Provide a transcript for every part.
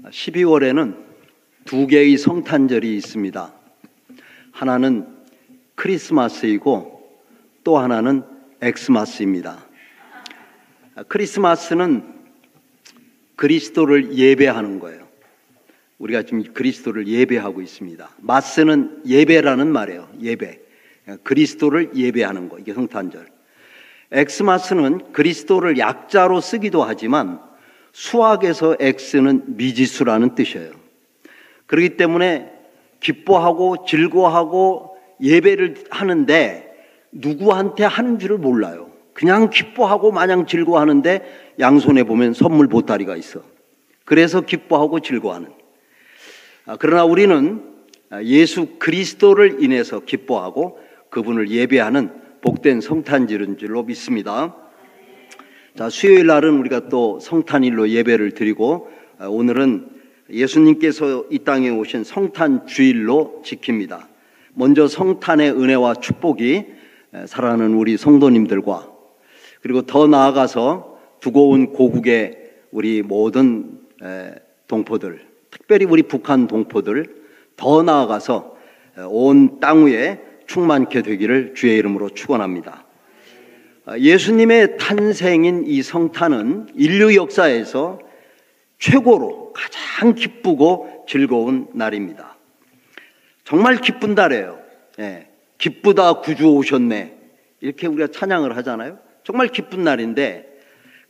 12월에는 두 개의 성탄절이 있습니다. 하나는 크리스마스이고 또 하나는 엑스마스입니다. 크리스마스는 그리스도를 예배하는 거예요. 우리가 지금 그리스도를 예배하고 있습니다. 마스는 예배라는 말이에요. 예배. 그리스도를 예배하는 거. 이게 성탄절. 엑스마스는 그리스도를 약자로 쓰기도 하지만 수학에서 X는 미지수라는 뜻이에요. 그렇기 때문에 기뻐하고 즐거워하고 예배를 하는데 누구한테 하는 줄을 몰라요. 그냥 기뻐하고 마냥 즐거워하는데 양손에 보면 선물 보따리가 있어. 그래서 기뻐하고 즐거워하는. 그러나 우리는 예수 그리스도를 인해서 기뻐하고 그분을 예배하는 복된 성탄절인 줄로 믿습니다. 자, 수요일 날은 우리가 또 성탄일로 예배를 드리고 오늘은 예수님께서 이 땅에 오신 성탄 주일로 지킵니다. 먼저 성탄의 은혜와 축복이 사랑하는 우리 성도님들과 그리고 더 나아가서 두고 온 고국의 우리 모든 동포들, 특별히 우리 북한 동포들 더 나아가서 온 땅 위에 충만케 되기를 주의 이름으로 축원합니다. 예수님의 탄생인 이 성탄은 인류 역사에서 최고로 가장 기쁘고 즐거운 날입니다. 정말 기쁜 날이에요. 기쁘다 구주 오셨네 이렇게 우리가 찬양을 하잖아요. 정말 기쁜 날인데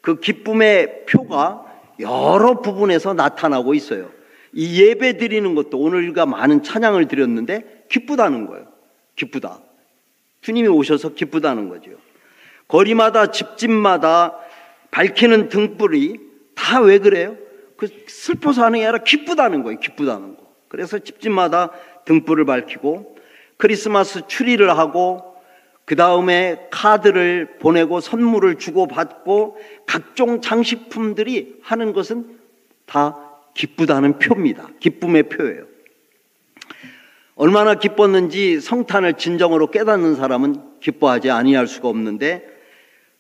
그 기쁨의 표가 여러 부분에서 나타나고 있어요. 이 예배 드리는 것도 오늘 우리가 많은 찬양을 드렸는데 기쁘다는 거예요. 기쁘다. 주님이 오셔서 기쁘다는 거죠. 거리마다 집집마다 밝히는 등불이 다 왜 그래요? 그 슬퍼서 하는 게 아니라 기쁘다는 거예요. 기쁘다는 거. 그래서 집집마다 등불을 밝히고 크리스마스 추리를 하고 그 다음에 카드를 보내고 선물을 주고 받고 각종 장식품들이 하는 것은 다 기쁘다는 표입니다. 기쁨의 표예요. 얼마나 기뻤는지 성탄을 진정으로 깨닫는 사람은 기뻐하지 아니할 수가 없는데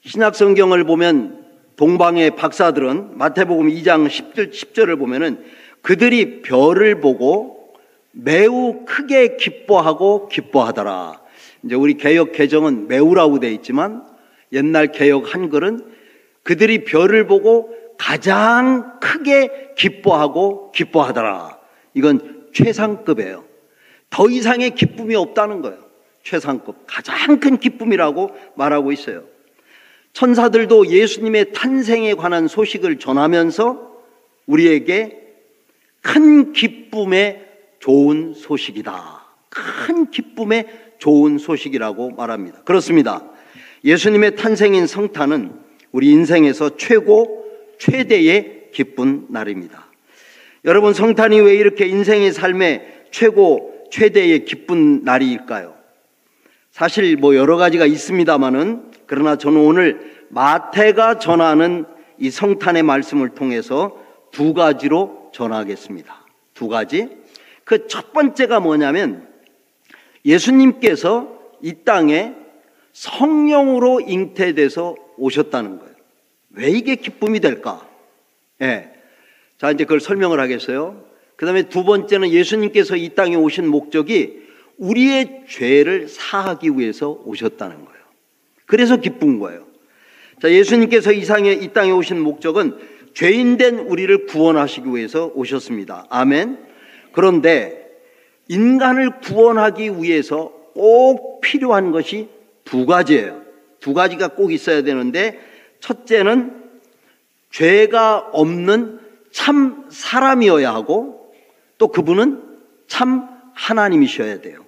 신약 성경을 보면 동방의 박사들은 마태복음 2장 10절을 보면은 그들이 별을 보고 매우 크게 기뻐하고 기뻐하더라. 이제 우리 개역 개정은 매우라고 되어 있지만 옛날 개역 한글은 그들이 별을 보고 가장 크게 기뻐하고 기뻐하더라. 이건 최상급이에요. 더 이상의 기쁨이 없다는 거예요. 최상급, 가장 큰 기쁨이라고 말하고 있어요. 천사들도 예수님의 탄생에 관한 소식을 전하면서 우리에게 큰 기쁨의 좋은 소식이다. 큰 기쁨의 좋은 소식이라고 말합니다. 그렇습니다. 예수님의 탄생인 성탄은 우리 인생에서 최대의 기쁜 날입니다. 여러분, 성탄이 왜 이렇게 인생의 삶의 최대의 기쁜 날일까요? 사실 여러 가지가 있습니다만은 그러나 저는 오늘 마태가 전하는 이 성탄의 말씀을 통해서 두 가지로 전하겠습니다. 두 가지. 그 첫 번째가 뭐냐면 예수님께서 이 땅에 성령으로 잉태돼서 오셨다는 거예요. 왜 이게 기쁨이 될까? 자, 이제 그걸 설명을 하겠어요. 그 다음에 두 번째는 예수님께서 이 땅에 오신 목적이 우리의 죄를 사하기 위해서 오셨다는 거예요. 그래서 기쁜 거예요. 자, 예수님께서 이 땅에 오신 목적은 죄인된 우리를 구원하시기 위해서 오셨습니다. 아멘. 그런데 인간을 구원하기 위해서 꼭 필요한 것이 두 가지예요. 두 가지가 꼭 있어야 되는데 첫째는 죄가 없는 참 사람이어야 하고 또 그분은 참 하나님이셔야 돼요.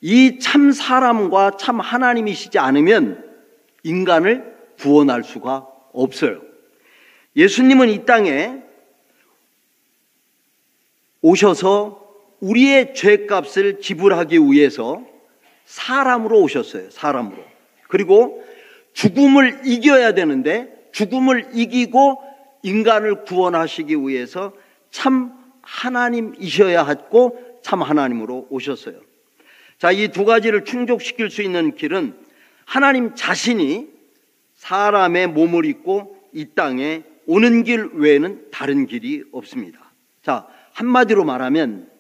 이 참 사람과 참 하나님이시지 않으면 인간을 구원할 수가 없어요. 예수님은 이 땅에 오셔서 우리의 죄값을 지불하기 위해서 사람으로 오셨어요. 사람으로. 그리고 죽음을 이겨야 되는데 죽음을 이기고 인간을 구원하시기 위해서 참 하나님이셔야 했고 참 하나님으로 오셨어요. 자, 이 두 가지를 충족시킬 수 있는 길은 하나님 자신이 사람의 몸을 입고 이 땅에 오는 길 외에는 다른 길이 없습니다. 자, 한마디로 말하면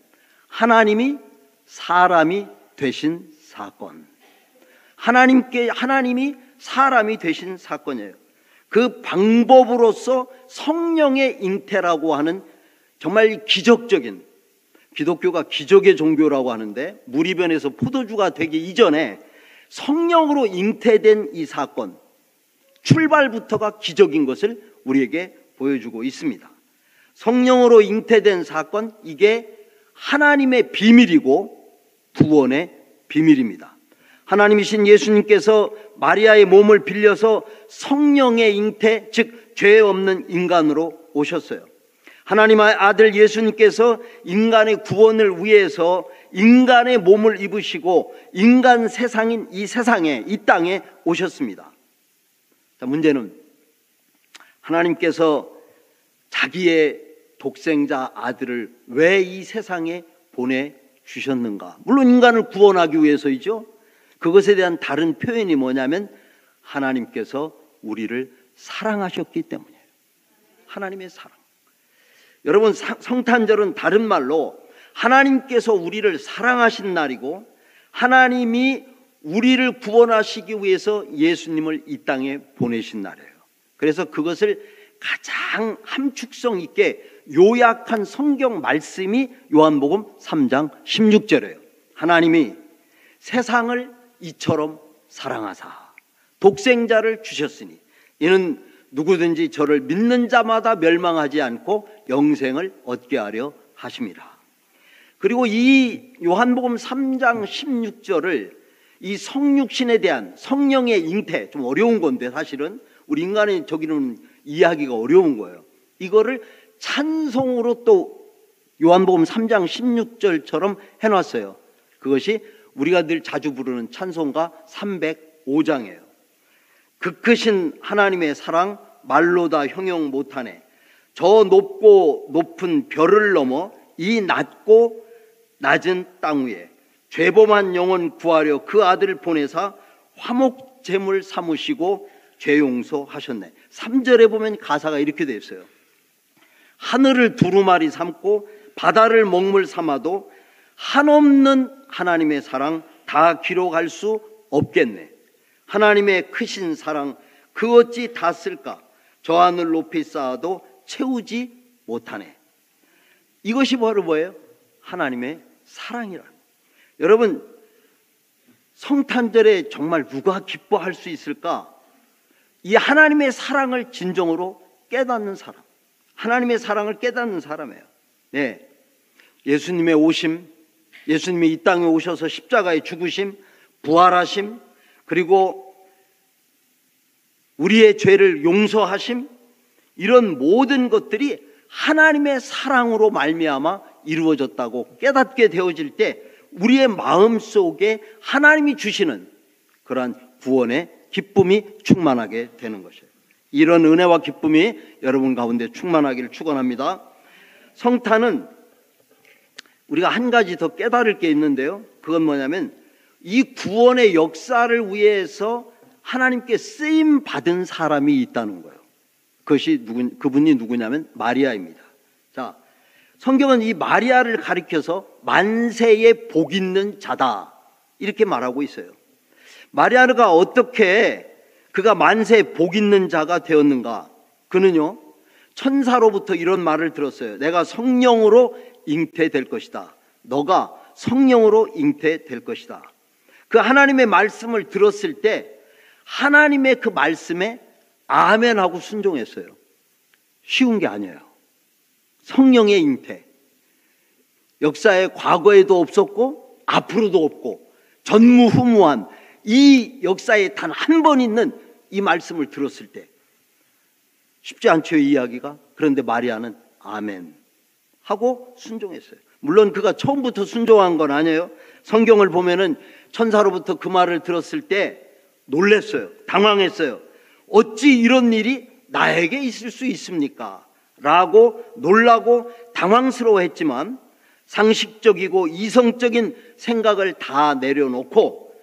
하나님이 사람이 되신 사건. 하나님이 사람이 되신 사건이에요. 그 방법으로서 성령의 잉태라고 하는 정말 기적적인, 기독교가 기적의 종교라고 하는데 무리변에서 포도주가 되기 이전에 성령으로 잉태된 이 사건, 출발부터가 기적인 것을 우리에게 보여주고 있습니다. 성령으로 잉태된 사건, 이게 하나님의 비밀이고 구원의 비밀입니다. 하나님이신 예수님께서 마리아의 몸을 빌려서 성령의 잉태, 즉 죄 없는 인간으로 오셨어요. 하나님의 아들 예수님께서 인간의 구원을 위해서 인간의 몸을 입으시고 인간 세상인 이 세상에, 이 땅에 오셨습니다. 자, 문제는 하나님께서 자기의 독생자 아들을 왜 이 세상에 보내주셨는가? 물론 인간을 구원하기 위해서이죠. 그것에 대한 다른 표현이 뭐냐면 하나님께서 우리를 사랑하셨기 때문이에요. 하나님의 사랑. 여러분, 성탄절은 다른 말로 하나님께서 우리를 사랑하신 날이고 하나님이 우리를 구원하시기 위해서 예수님을 이 땅에 보내신 날이에요. 그래서 그것을 가장 함축성 있게 요약한 성경 말씀이 요한복음 3장 16절이에요. 하나님이 세상을 이처럼 사랑하사 독생자를 주셨으니 이는 누구든지 저를 믿는 자마다 멸망하지 않고 영생을 얻게 하려 하심이라. 그리고 이 요한복음 3장 16절을 이 성육신에 대한 성령의 잉태, 좀 어려운 건데 사실은 우리 인간의 저기는 이해하기가 어려운 거예요. 이거를 찬송으로 또 요한복음 3장 16절처럼 해놨어요. 그것이 우리가 늘 자주 부르는 찬송가 305장이에요. 그 크신 하나님의 사랑 말로 다 형용 못하네. 저 높고 높은 별을 넘어 이 낮고 낮은 땅 위에 죄범한 영혼 구하려 그 아들을 보내사 화목 제물 삼으시고 죄 용서하셨네. 3절에 보면 가사가 이렇게 되어 있어요. 하늘을 두루마리 삼고 바다를 먹물 삼아도 한없는 하나님의 사랑 다 기록할 수 없겠네. 하나님의 크신 사랑 그 어찌 다 쓸까? 저 하늘 높이 쌓아도 채우지 못하네. 이것이 바로 뭐예요? 하나님의 사랑이라. 여러분, 성탄절에 정말 누가 기뻐할 수 있을까? 이 하나님의 사랑을 진정으로 깨닫는 사람, 하나님의 사랑을 깨닫는 사람이에요. 네, 예수님의 오심, 예수님이 이 땅에 오셔서 십자가에 죽으심, 부활하심, 그리고 우리의 죄를 용서하심, 이런 모든 것들이 하나님의 사랑으로 말미암아 이루어졌다고 깨닫게 되어질 때 우리의 마음속에 하나님이 주시는 그러한 구원의 기쁨이 충만하게 되는 것이에요. 이런 은혜와 기쁨이 여러분 가운데 충만하기를 축원합니다. 성탄은 우리가 한 가지 더 깨달을 게 있는데요. 그건 뭐냐면 이 구원의 역사를 위해서 하나님께 쓰임 받은 사람이 있다는 거예요. 그분이 누구냐면 마리아입니다. 자, 성경은 이 마리아를 가리켜서 만세에 복 있는 자다 이렇게 말하고 있어요. 마리아가 어떻게 그가 만세에 복 있는 자가 되었는가? 그는요, 천사로부터 이런 말을 들었어요. 내가 성령으로 잉태될 것이다. 너가 성령으로 잉태될 것이다. 그 하나님의 말씀을 들었을 때 하나님의 그 말씀에 아멘하고 순종했어요. 쉬운 게 아니에요. 성령의 잉태. 역사에 과거에도 없었고 앞으로도 없고 전무후무한 이 역사에 단 한 번 있는 이 말씀을 들었을 때 쉽지 않죠, 이 이야기가. 그런데 마리아는 아멘 하고 순종했어요. 물론 그가 처음부터 순종한 건 아니에요. 성경을 보면은 천사로부터 그 말을 들었을 때 놀랐어요. 당황했어요. 어찌 이런 일이 나에게 있을 수 있습니까? 라고 놀라고 당황스러워했지만 상식적이고 이성적인 생각을 다 내려놓고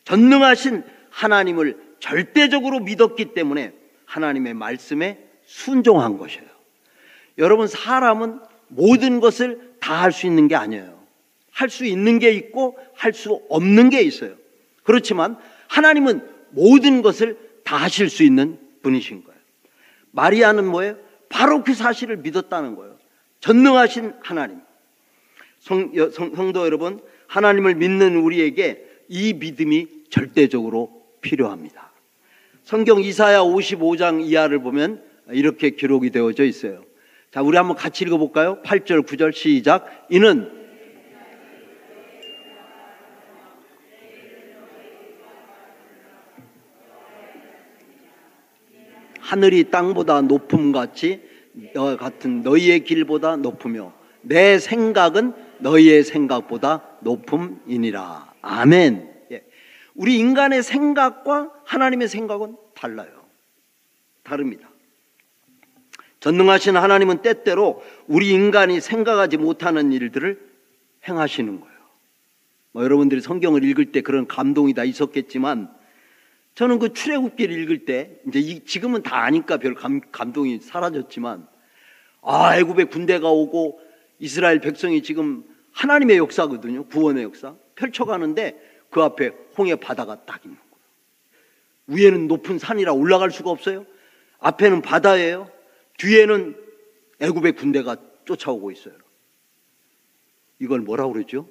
전능하신 하나님을 절대적으로 믿었기 때문에 하나님의 말씀에 순종한 것이에요. 여러분, 사람은 모든 것을 다 할 수 있는 게 아니에요. 할 수 있는 게 있고 할 수 없는 게 있어요. 그렇지만 하나님은 모든 것을 다 하실 수 있는 분이신 거예요. 마리아는 뭐예요? 바로 그 사실을 믿었다는 거예요. 전능하신 하나님. 성도 여러분, 하나님을 믿는 우리에게 이 믿음이 절대적으로 필요합니다. 성경 이사야 55장 이하를 보면 이렇게 기록이 되어져 있어요. 자, 우리 한번 같이 읽어볼까요? 8절, 9절 시작. 이는 하늘이 땅보다 높음같이 같은 너희의 길보다 높으며 내 생각은 너희의 생각보다 높음이니라. 아멘. 예. 우리 인간의 생각과 하나님의 생각은 달라요. 다릅니다. 전능하신 하나님은 때때로 우리 인간이 생각하지 못하는 일들을 행하시는 거예요. 여러분들이 성경을 읽을 때 그런 감동이 다 있었겠지만 저는 그 출애굽기를 읽을 때 이제 지금은 다 아니까 별 감동이 사라졌지만 애굽에 군대가 오고 이스라엘 백성이 지금 하나님의 역사거든요. 구원의 역사 펼쳐가는데 그 앞에 홍해 바다가 딱 있는 거예요. 위에는 높은 산이라 올라갈 수가 없어요. 앞에는 바다예요. 뒤에는 애굽의 군대가 쫓아오고 있어요. 이걸 뭐라고 그러죠?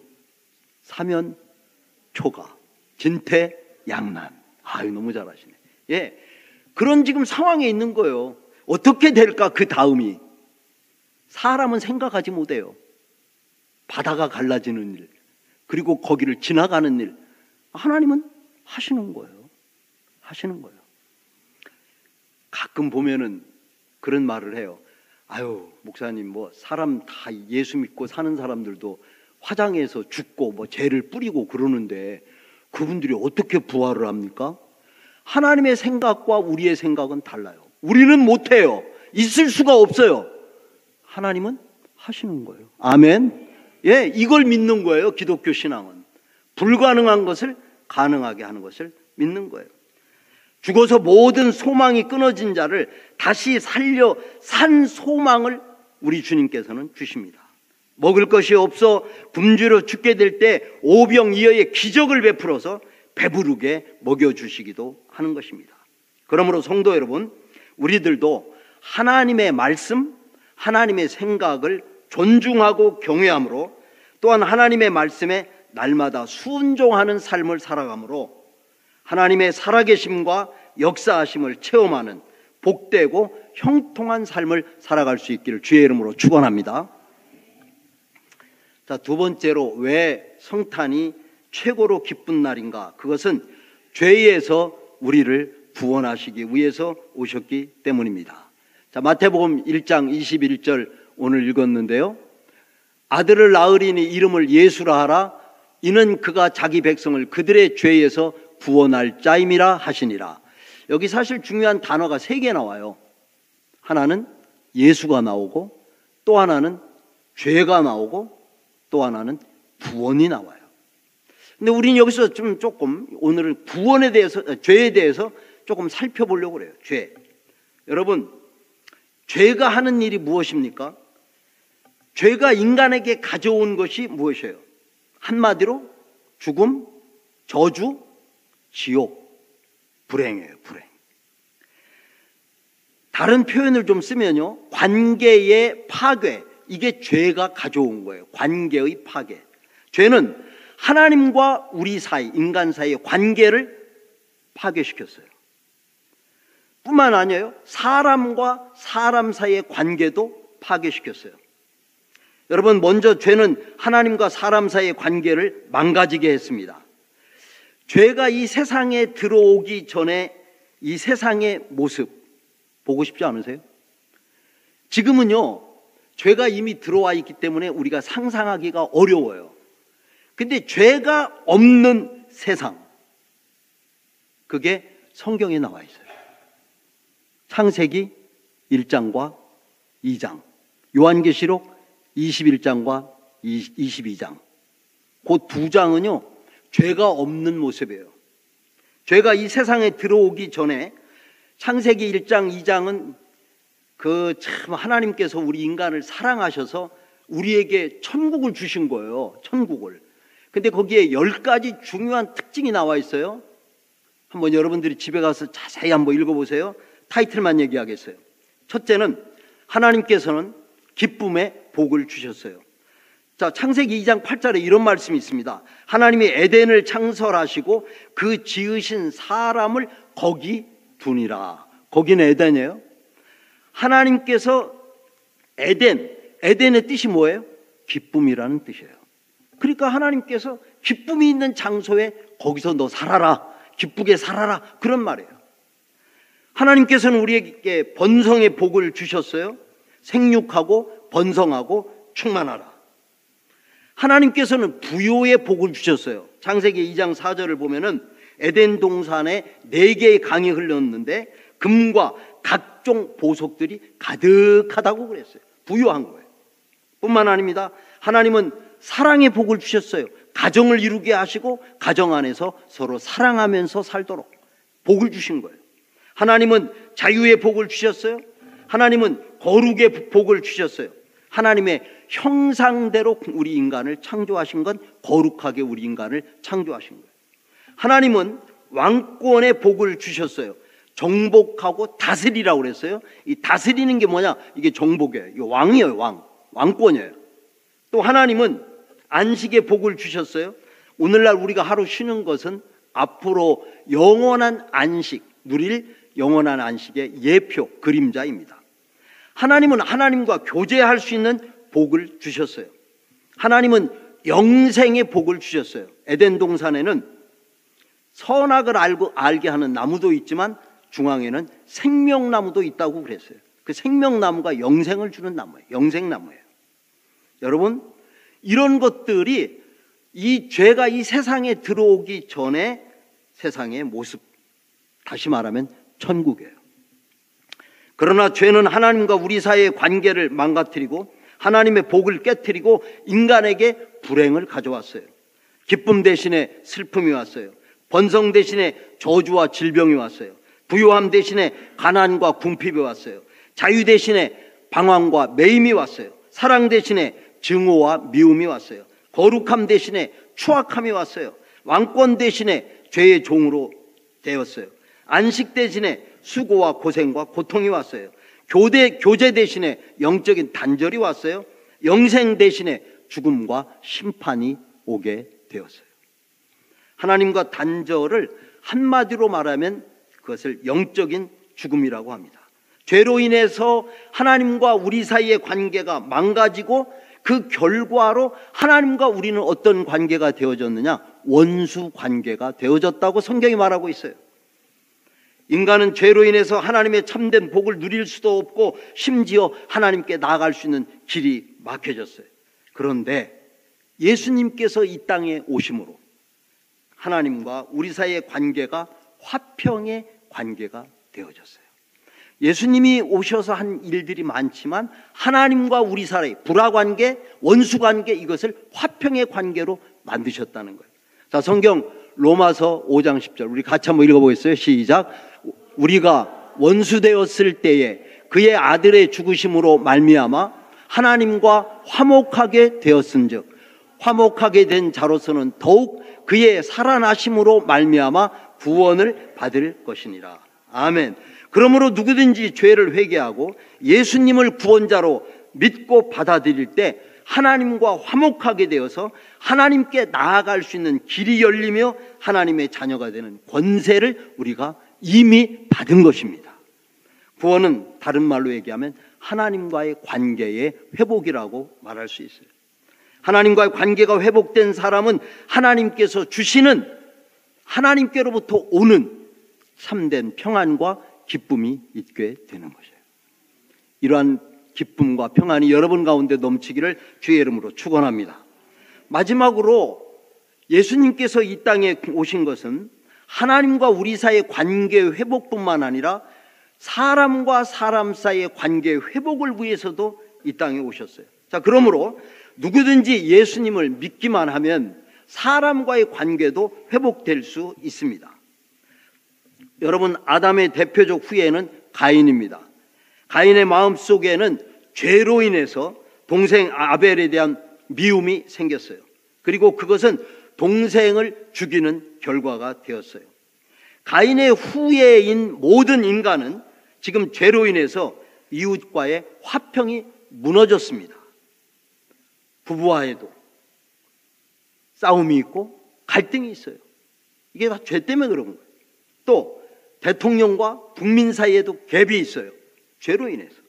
사면초가, 진퇴양난. 아유, 너무 잘하시네. 예, 그런 지금 상황에 있는 거예요. 어떻게 될까 그 다음이. 사람은 생각하지 못해요. 바다가 갈라지는 일, 그리고 거기를 지나가는 일, 하나님은 하시는 거예요. 하시는 거예요. 가끔 보면은 그런 말을 해요. 아유, 목사님, 뭐 사람 다 예수 믿고 사는 사람들도 화장해서 죽고 뭐 죄를 뿌리고 그러는데 그분들이 어떻게 부활을 합니까? 하나님의 생각과 우리의 생각은 달라요. 우리는 못해요. 있을 수가 없어요. 하나님은 하시는 거예요. 아멘. 예, 이걸 믿는 거예요. 기독교 신앙은 불가능한 것을 가능하게 하는 것을 믿는 거예요. 죽어서 모든 소망이 끊어진 자를 다시 살려 산 소망을 우리 주님께서는 주십니다. 먹을 것이 없어 굶주려 죽게 될 때 오병이어의 기적을 베풀어서 배부르게 먹여주시기도 하는 것입니다. 그러므로 성도 여러분, 우리들도 하나님의 말씀, 하나님의 생각을 존중하고 경외함으로 또한 하나님의 말씀에 날마다 순종하는 삶을 살아가므로 하나님의 살아계심과 역사하심을 체험하는 복되고 형통한 삶을 살아갈 수 있기를 주의 이름으로 축원합니다. 자, 두 번째로 왜 성탄이 최고로 기쁜 날인가? 그것은 죄에서 우리를 구원하시기 위해서 오셨기 때문입니다. 자, 마태복음 1장 21절 오늘 읽었는데요. 아들을 낳으리니 이름을 예수라 하라. 이는 그가 자기 백성을 그들의 죄에서 구원할 자임이라 하시니라. 여기 사실 중요한 단어가 세 개 나와요. 하나는 예수가 나오고, 또 하나는 죄가 나오고, 또 하나는 구원이 나와요. 근데 우리는 여기서 조금 오늘은 구원에 대해서, 죄에 대해서 조금 살펴보려고 그래요. 죄. 여러분, 죄가 하는 일이 무엇입니까? 죄가 인간에게 가져온 것이 무엇이에요? 한마디로 죽음, 저주, 지옥, 불행이에요. 불행. 다른 표현을 좀 쓰면요, 관계의 파괴, 이게 죄가 가져온 거예요. 관계의 파괴. 죄는 하나님과 우리 사이, 인간 사이의 관계를 파괴시켰어요. 뿐만 아니에요, 사람과 사람 사이의 관계도 파괴시켰어요. 여러분, 먼저 죄는 하나님과 사람 사이의 관계를 망가지게 했습니다. 죄가 이 세상에 들어오기 전에 이 세상의 모습 보고 싶지 않으세요? 지금은요, 죄가 이미 들어와 있기 때문에 우리가 상상하기가 어려워요. 근데 죄가 없는 세상, 그게 성경에 나와 있어요. 창세기 1장과 2장, 요한계시록 21장과 22장, 그 두 장은요, 죄가 없는 모습이에요. 죄가 이 세상에 들어오기 전에 창세기 1장, 2장은 참 하나님께서 우리 인간을 사랑하셔서 우리에게 천국을 주신 거예요. 천국을. 근데 거기에 10가지 중요한 특징이 나와 있어요. 한번 여러분들이 집에 가서 자세히 한번 읽어보세요. 타이틀만 얘기하겠어요. 첫째는 하나님께서는 기쁨의 복을 주셨어요. 자, 창세기 2장 8절에 이런 말씀이 있습니다. 하나님이 에덴을 창설하시고 그 지으신 사람을 거기 두니라. 거기는 에덴이에요. 하나님께서 에덴의 뜻이 뭐예요? 기쁨이라는 뜻이에요. 그러니까 하나님께서 기쁨이 있는 장소에 거기서 너 살아라, 기쁘게 살아라, 그런 말이에요. 하나님께서는 우리에게 번성의 복을 주셨어요. 생육하고 번성하고 충만하라. 하나님께서는 부요의 복을 주셨어요. 창세기 2장 4절을 보면은 에덴 동산에 4개의 강이 흘렀는데 금과 각종 보석들이 가득하다고 그랬어요. 부요한 거예요. 뿐만 아닙니다. 하나님은 사랑의 복을 주셨어요. 가정을 이루게 하시고 가정 안에서 서로 사랑하면서 살도록 복을 주신 거예요. 하나님은 자유의 복을 주셨어요. 하나님은 거룩의 복을 주셨어요. 하나님의 형상대로 우리 인간을 창조하신 건 거룩하게 우리 인간을 창조하신 거예요. 하나님은 왕권의 복을 주셨어요. 정복하고 다스리라고 그랬어요. 이 다스리는 게 뭐냐? 이게 정복이에요. 이게 왕이에요. 왕권이에요. 또 하나님은 안식의 복을 주셨어요. 오늘날 우리가 하루 쉬는 것은 앞으로 영원한 안식, 누릴 영원한 안식의 예표, 그림자입니다. 하나님은 하나님과 교제할 수 있는 복을 주셨어요. 하나님은 영생의 복을 주셨어요. 에덴 동산에는 선악을 알게 하는 나무도 있지만 중앙에는 생명나무도 있다고 그랬어요. 그 생명나무가 영생을 주는 나무예요. 영생나무예요. 여러분, 이런 것들이 이 죄가 이 세상에 들어오기 전에 세상의 모습, 다시 말하면 천국이에요. 그러나 죄는 하나님과 우리 사이의 관계를 망가뜨리고 하나님의 복을 깨뜨리고 인간에게 불행을 가져왔어요. 기쁨 대신에 슬픔이 왔어요. 번성 대신에 저주와 질병이 왔어요. 부요함 대신에 가난과 궁핍이 왔어요. 자유 대신에 방황과 매임이 왔어요. 사랑 대신에 증오와 미움이 왔어요. 거룩함 대신에 추악함이 왔어요. 왕권 대신에 죄의 종으로 되었어요. 안식 대신에 수고와 고생과 고통이 왔어요. 교제 대신에 영적인 단절이 왔어요. 영생 대신에 죽음과 심판이 오게 되었어요. 하나님과 단절을 한마디로 말하면 그것을 영적인 죽음이라고 합니다. 죄로 인해서 하나님과 우리 사이의 관계가 망가지고 그 결과로 하나님과 우리는 어떤 관계가 되어졌느냐? 원수 관계가 되어졌다고 성경이 말하고 있어요. 인간은 죄로 인해서 하나님의 참된 복을 누릴 수도 없고 심지어 하나님께 나아갈 수 있는 길이 막혀졌어요. 그런데 예수님께서 이 땅에 오심으로 하나님과 우리 사이의 관계가 화평의 관계가 되어졌어요. 예수님이 오셔서 한 일들이 많지만 하나님과 우리 사이 불화관계, 원수관계, 이것을 화평의 관계로 만드셨다는 거예요. 자, 성경 로마서 5장 10절 우리 같이 한번 읽어보겠어요. 시작. 우리가 원수되었을 때에 그의 아들의 죽으심으로 말미암아 하나님과 화목하게 되었은즉 화목하게 된 자로서는 더욱 그의 살아나심으로 말미암아 구원을 받을 것이니라. 아멘. 그러므로 누구든지 죄를 회개하고 예수님을 구원자로 믿고 받아들일 때 하나님과 화목하게 되어서 하나님께 나아갈 수 있는 길이 열리며 하나님의 자녀가 되는 권세를 우리가 이미 받은 것입니다. 구원은 다른 말로 얘기하면 하나님과의 관계의 회복이라고 말할 수 있어요. 하나님과의 관계가 회복된 사람은 하나님께서 주시는 하나님께로부터 오는 참된 평안과 기쁨이 있게 되는 것이에요. 이러한 기쁨과 평안이 여러분 가운데 넘치기를 주의 이름으로 축원합니다. 마지막으로 예수님께서 이 땅에 오신 것은 하나님과 우리 사이의 관계 회복뿐만 아니라 사람과 사람 사이의 관계 회복을 위해서도 이 땅에 오셨어요. 자, 그러므로 누구든지 예수님을 믿기만 하면 사람과의 관계도 회복될 수 있습니다. 여러분, 아담의 대표적 후예는 가인입니다. 가인의 마음속에는 죄로 인해서 동생 아벨에 대한 미움이 생겼어요. 그리고 그것은 동생을 죽이는 결과가 되었어요. 가인의 후예인 모든 인간은 지금 죄로 인해서 이웃과의 화평이 무너졌습니다. 부부와에도 싸움이 있고 갈등이 있어요. 이게 다 죄 때문에 그런 거예요. 또 대통령과 국민 사이에도 갭이 있어요. 죄로 인해서.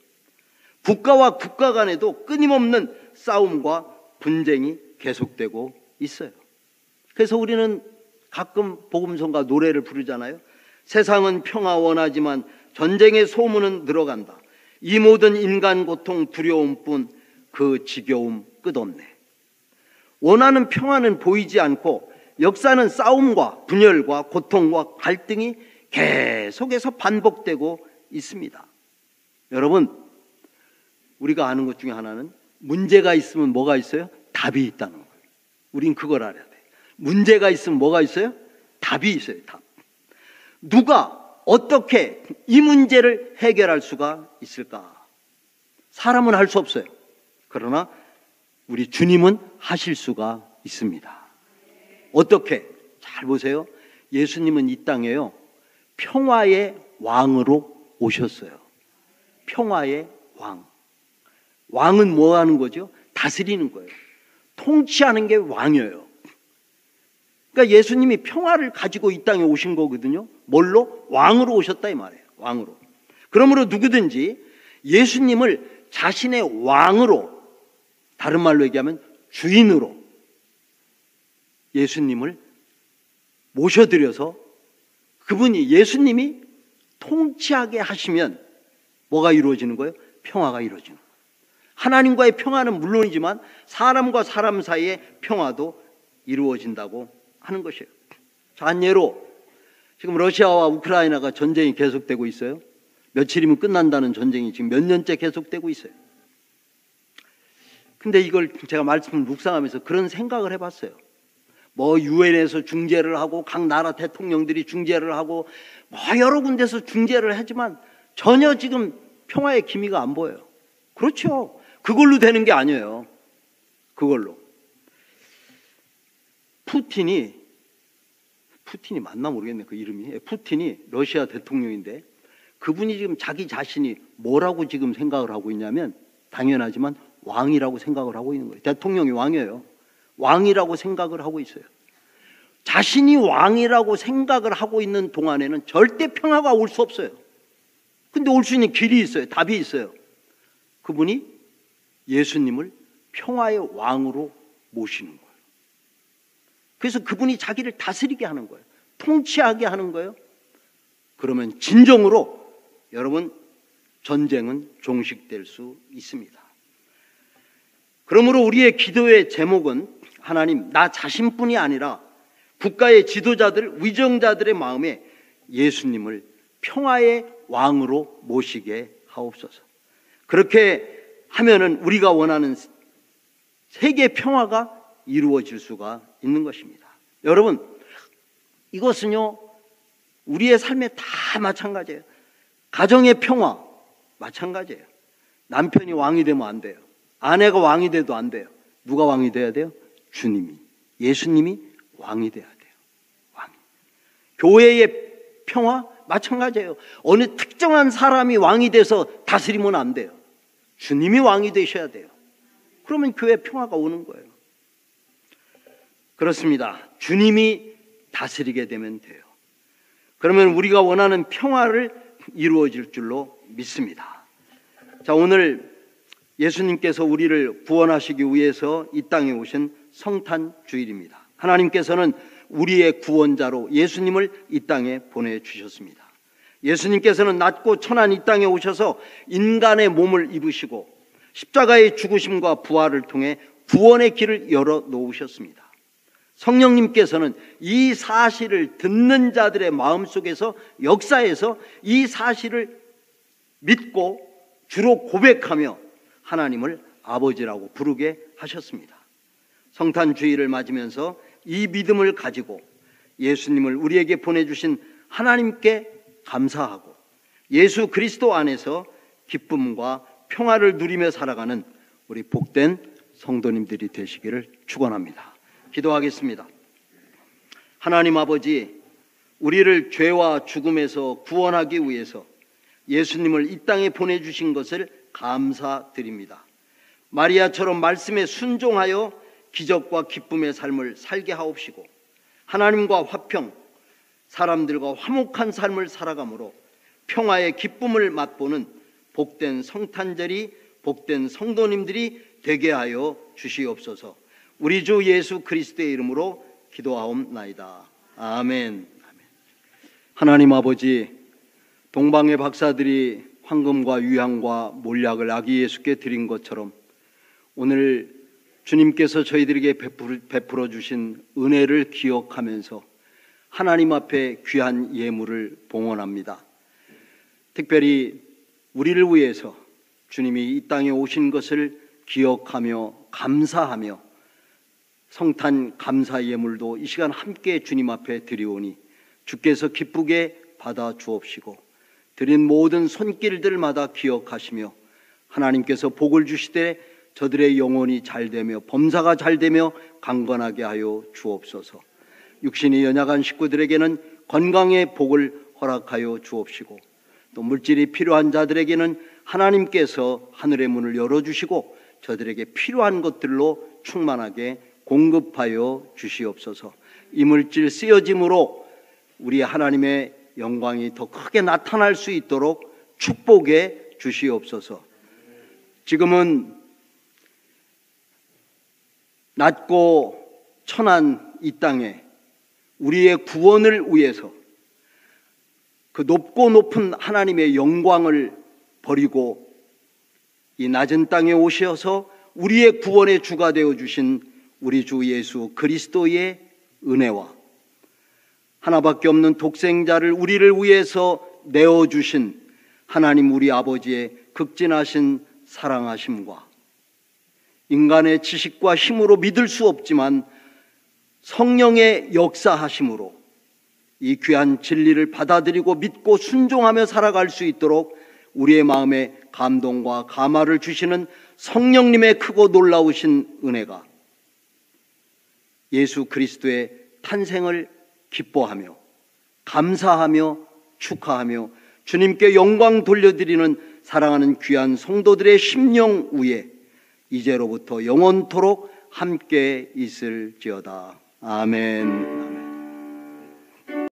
국가와 국가 간에도 끊임없는 싸움과 분쟁이 계속되고 있어요. 그래서 우리는 가끔 복음성가 노래를 부르잖아요. 세상은 평화 원하지만 전쟁의 소문은 늘어간다. 이 모든 인간 고통 두려움뿐 그 지겨움 끝없네. 원하는 평화는 보이지 않고 역사는 싸움과 분열과 고통과 갈등이 계속해서 반복되고 있습니다. 여러분, 우리가 아는 것 중에 하나는 문제가 있으면 뭐가 있어요? 답이 있다는 거예요. 우린 그걸 알아야 돼요. 문제가 있으면 뭐가 있어요? 답이 있어요. 답. 누가 어떻게 이 문제를 해결할 수가 있을까? 사람은 할 수 없어요. 그러나 우리 주님은 하실 수가 있습니다. 어떻게? 잘 보세요. 예수님은 이 땅에요, 평화의 왕으로 오셨어요. 평화의 왕. 왕은 뭐 하는 거죠? 다스리는 거예요. 통치하는 게 왕이에요. 그러니까 예수님이 평화를 가지고 이 땅에 오신 거거든요. 뭘로? 왕으로 오셨다 이 말이에요. 왕으로. 그러므로 누구든지 예수님을 자신의 왕으로, 다른 말로 얘기하면 주인으로 예수님을 모셔드려서 그분이, 예수님이 통치하게 하시면 뭐가 이루어지는 거예요? 평화가 이루어지는 거예요. 하나님과의 평화는 물론이지만 사람과 사람 사이의 평화도 이루어진다고 하는 것이에요. 자, 한 예로 지금 러시아와 우크라이나가 전쟁이 계속되고 있어요. 며칠이면 끝난다는 전쟁이 지금 몇 년째 계속되고 있어요. 근데 이걸 제가 말씀을 묵상하면서 그런 생각을 해봤어요. 뭐 유엔에서 중재를 하고 각 나라 대통령들이 중재를 하고 뭐 여러 군데서 중재를 하지만 전혀 지금 평화의 기미가 안 보여요. 그렇죠. 그걸로 되는 게 아니에요. 그걸로. 푸틴이 맞나 모르겠네, 그 이름이. 푸틴이 러시아 대통령인데 그분이 지금 자기 자신이 뭐라고 지금 생각을 하고 있냐면, 당연하지만 왕이라고 생각을 하고 있는 거예요. 대통령이 왕이에요. 왕이라고 생각을 하고 있어요. 자신이 왕이라고 생각을 하고 있는 동안에는 절대 평화가 올 수 없어요. 근데 올 수 있는 길이 있어요. 답이 있어요. 그분이 예수님을 평화의 왕으로 모시는 거예요. 그래서 그분이 자기를 다스리게 하는 거예요. 통치하게 하는 거예요. 그러면 진정으로 여러분, 전쟁은 종식될 수 있습니다. 그러므로 우리의 기도의 제목은, 하나님, 나 자신뿐이 아니라 국가의 지도자들, 위정자들의 마음에 예수님을 평화의 왕으로 모시게 하옵소서. 그렇게 하면은 우리가 원하는 세계 평화가 이루어질 수가 있는 것입니다. 여러분, 이것은요, 우리의 삶에 다 마찬가지예요. 가정의 평화 마찬가지예요. 남편이 왕이 되면 안 돼요. 아내가 왕이 돼도 안 돼요. 누가 왕이 돼야 돼요? 주님이, 예수님이 왕이 돼야 돼요. 왕. 교회의 평화 마찬가지예요. 어느 특정한 사람이 왕이 돼서 다스리면 안 돼요. 주님이 왕이 되셔야 돼요. 그러면 교회 평화가 오는 거예요. 그렇습니다. 주님이 다스리게 되면 돼요. 그러면 우리가 원하는 평화를 이루어질 줄로 믿습니다. 자, 오늘 예수님께서 우리를 구원하시기 위해서 이 땅에 오신 성탄 주일입니다. 하나님께서는 우리의 구원자로 예수님을 이 땅에 보내주셨습니다. 예수님께서는 낮고 천한 이 땅에 오셔서 인간의 몸을 입으시고 십자가의 죽으심과 부활을 통해 구원의 길을 열어 놓으셨습니다. 성령님께서는 이 사실을 듣는 자들의 마음속에서 역사해서 이 사실을 믿고 주로 고백하며 하나님을 아버지라고 부르게 하셨습니다. 성탄 주일을 맞으면서 이 믿음을 가지고 예수님을 우리에게 보내주신 하나님께 감사하고 예수 그리스도 안에서 기쁨과 평화를 누리며 살아가는 우리 복된 성도님들이 되시기를 축원합니다. 기도하겠습니다. 하나님 아버지, 우리를 죄와 죽음에서 구원하기 위해서 예수님을 이 땅에 보내주신 것을 감사드립니다. 마리아처럼 말씀에 순종하여 기적과 기쁨의 삶을 살게 하옵시고, 하나님과 화평, 사람들과 화목한 삶을 살아가므로 평화의 기쁨을 맛보는 복된 성탄절이, 복된 성도님들이 되게 하여 주시옵소서. 우리 주 예수 그리스도의 이름으로 기도하옵나이다. 아멘. 하나님 아버지, 동방의 박사들이 황금과 유향과 몰약을 아기 예수께 드린 것처럼 오늘 주님께서 저희들에게 베풀어 주신 은혜를 기억하면서 하나님 앞에 귀한 예물을 봉헌합니다. 특별히 우리를 위해서 주님이 이 땅에 오신 것을 기억하며 감사하며 성탄 감사 예물도 이 시간 함께 주님 앞에 드리오니 주께서 기쁘게 받아 주옵시고, 드린 모든 손길들마다 기억하시며 하나님께서 복을 주시되 저들의 영혼이 잘되며 범사가 잘되며 강건하게 하여 주옵소서. 육신이 연약한 식구들에게는 건강의 복을 허락하여 주옵시고, 또 물질이 필요한 자들에게는 하나님께서 하늘의 문을 열어주시고 저들에게 필요한 것들로 충만하게 공급하여 주시옵소서. 이 물질 쓰여짐으로 우리 하나님의 영광이 더 크게 나타날 수 있도록 축복해 주시옵소서. 지금은 낮고 천한 이 땅에 우리의 구원을 위해서 그 높고 높은 하나님의 영광을 버리고 이 낮은 땅에 오셔서 우리의 구원의 주가 되어 주신 우리 주 예수 그리스도의 은혜와 하나밖에 없는 독생자를 우리를 위해서 내어주신 하나님 우리 아버지의 극진하신 사랑하심과 인간의 지식과 힘으로 믿을 수 없지만 성령의 역사하심으로 이 귀한 진리를 받아들이고 믿고 순종하며 살아갈 수 있도록 우리의 마음에 감동과 감화를 주시는 성령님의 크고 놀라우신 은혜가 예수 그리스도의 탄생을 기뻐하며 감사하며 축하하며 주님께 영광 돌려드리는 사랑하는 귀한 성도들의 심령 위에 이제로부터 영원토록 함께 있을지어다. 아멘.